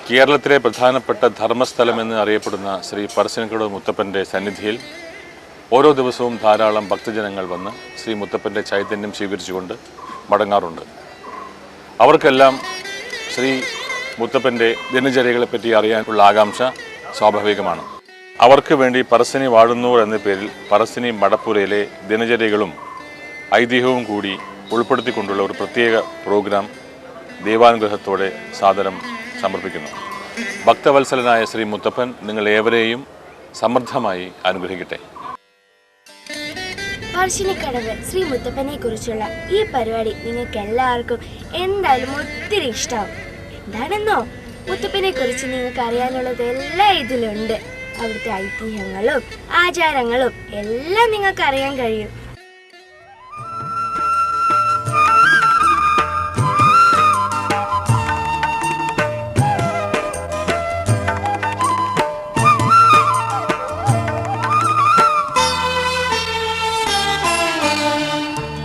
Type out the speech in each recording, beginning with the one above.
കേരളത്തിലെ പ്രധാനപ്പെട്ട ധർമ്മസ്ഥലമെന്ന് അറിയപ്പെടുന്ന ശ്രീ പറശ്ശിനിക്കടവ് മുത്തപ്പൻ്റെ സന്നിധിയിൽ ഓരോ ദിവസവും ധാരാളം ഭക്തജനങ്ങൾ വന്ന് ശ്രീ മുത്തപ്പൻ്റെ ചൈതന്യം സ്വീകരിച്ചുകൊണ്ട് മടങ്ങാറുണ്ട്. അവർക്കെല്ലാം ശ്രീ മുത്തപ്പൻ്റെ ദിനചര്യകളെപ്പറ്റി അറിയാനുള്ള ആകാംക്ഷ സ്വാഭാവികമാണ്. അവർക്ക് വേണ്ടി പറശ്ശിനി വാഴുന്നൂർ എന്ന പേരിൽ പറശ്ശിനി മടപ്പുരയിലെ ദിനചര്യകളും ഐതിഹ്യവും കൂടി ഉൾപ്പെടുത്തിക്കൊണ്ടുള്ള ഒരു പ്രത്യേക പ്രോഗ്രാം ദൈവാനുഗ്രഹത്തോടെ സാദരം സമർപ്പിക്കുന്നു. ഭക്തവത്സലനായ ശ്രീ മുത്തപ്പൻ നിങ്ങൾ ഏവരെയും സമൃദ്ധമായി അനുഗ്രഹിക്കട്ടെ. പറശ്ശിനിക്കടവ് ശ്രീ മുത്തപ്പനെ കുറിച്ചുള്ള ഈ പരിപാടി നിങ്ങൾക്ക് എല്ലാവർക്കും എന്തായാലും ഒത്തിരി ഇഷ്ടമാവും. എന്താണെന്നോ, മുത്തപ്പനെ കുറിച്ച് നിങ്ങൾക്ക് അറിയാനുള്ളത് എല്ലാം ഇതിലുണ്ട്. അവിടുത്തെ ഐതിഹ്യങ്ങളും ആചാരങ്ങളും എല്ലാം നിങ്ങൾക്ക് അറിയാൻ കഴിയും.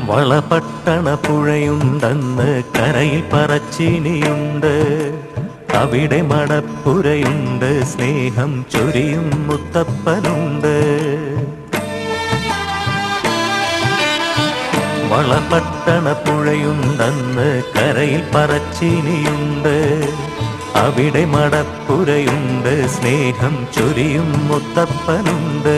വളപട്ടണ പുഴയുണ്ടെന്ന് കരയിൽ പറച്ചിനിയുണ്ട്, അവിടെ മടപ്പുരയുണ്ട്, സ്നേഹം ചൊരിയും മുത്തപ്പനുണ്ട്. വളപട്ടണ പുഴയുണ്ടെന്ന് കരയിൽ പറച്ചിനിയുണ്ട്, അവിടെ മടപ്പുരയുണ്ട്, സ്നേഹം ചൊരിയും മുത്തപ്പനുണ്ട്.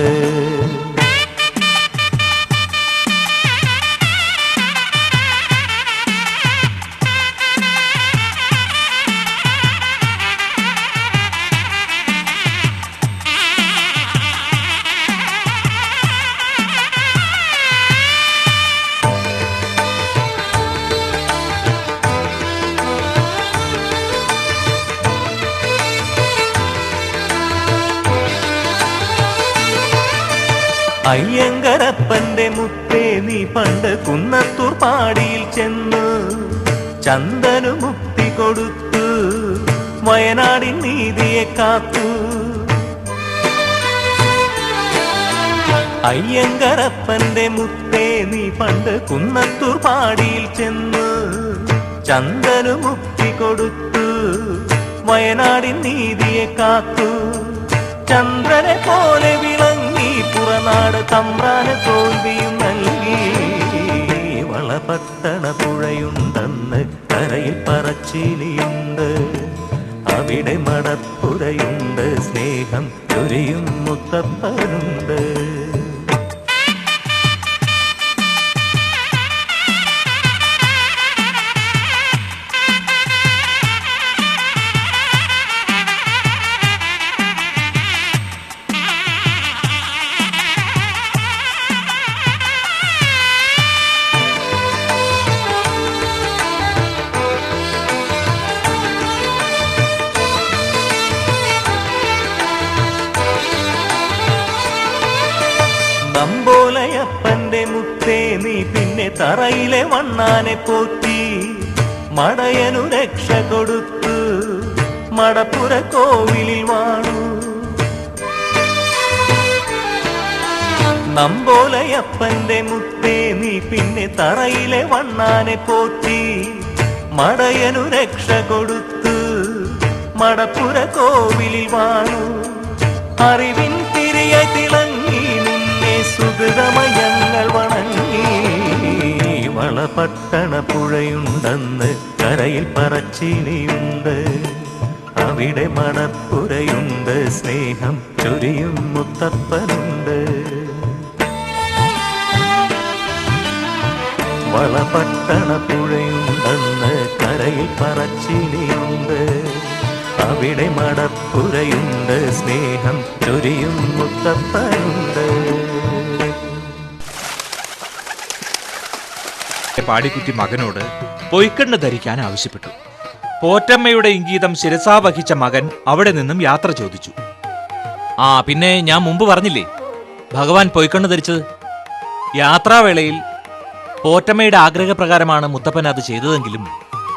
അയ്യങ്കരപ്പന്റെ മുത്തേ നീ പണ്ട് കുന്നത്തൂർ പാടിയിൽ ചെന്ന് ചന്ദനു മുക്തി കൊടുത്തു, വയനാടിൻ നീതിയെ കാത്തു. അയ്യങ്കരപ്പന്റെ മുത്തേ നീ പണ്ട് കുന്നത്തൂർ പാടിയിൽ ചെന്ന് ചന്ദനു മുക്തി കൊടുത്തു, വയനാടിൻ നീതിയെ കാത്തു. ചന്ദ്രനെ പോലെ വിളങ്ങി പുറനാട് തമ്പ്രാന് തോൽവിയും നൽകി. വളപട്ടണ പുഴയുണ്ടെന്ന് കരയിൽ പറച്ചിനിയുണ്ട്, അവിടെ മടപ്പുരയുണ്ട്, സ്നേഹം ചൊരിയും മുത്തപ്പനുണ്ട്. നമ്പോലയപ്പന്റെ മുത്തേ നീ പിന്നെ തറയിലെ വണ്ണാനെ പോറ്റി, മടയനു രക്ഷ കൊടുത്തു, മടപ്പുര കോവിലിൽ വാണു. നമ്പോലയപ്പന്റെ മുത്തേ നീ പിന്നെ തറയിലെ വണ്ണാനെ പോറ്റി, മടയനു രക്ഷ കൊടുത്തു, മടപ്പുര കോവിലിൽ വാണു. അറിവിൻ തിരിയെ തിളങ്ങി സുഹൃതമയങ്ങൾ വണങ്ങി. വളപട്ടണ പുഴയുണ്ടെന്ന് കരയിൽ പറച്ചിനിയുണ്ട്, അവിടെ മടപ്പുരയുണ്ട്, സ്നേഹം ചൊരിയും മുത്തപ്പനുണ്ട്. വളപട്ടണ പുഴയുണ്ടെന്ന് കരയിൽ പറച്ചിനിയുണ്ട്, അവിടെ മടപ്പുരയുണ്ട്, സ്നേഹം ചൊരിയും മുത്തപ്പനുണ്ട്. പാടിക്കുട്ടി മകനോട് പൊയ്ക്കണ്ണ് ധരിക്കാൻ ആവശ്യപ്പെട്ടു. പോറ്റമ്മയുടെ ഇംഗീതം ശിരസാ വഹിച്ച മകൻ അവിടെ നിന്നും യാത്ര ചോദിച്ചു. പിന്നെ ഞാൻ മുമ്പ് പറഞ്ഞില്ലേ ഭഗവാൻ പൊയ്ക്കണ്ണ് ധരിച്ചത്. യാത്രാവേളയിൽ പോറ്റമ്മയുടെ ആഗ്രഹപ്രകാരമാണ് മുത്തപ്പൻ അത് ചെയ്തതെങ്കിലും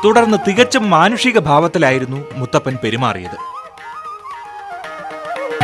തുടർന്ന് തികച്ചും മാനുഷിക ഭാവത്തിലായിരുന്നു മുത്തപ്പൻ പെരുമാറിയത്.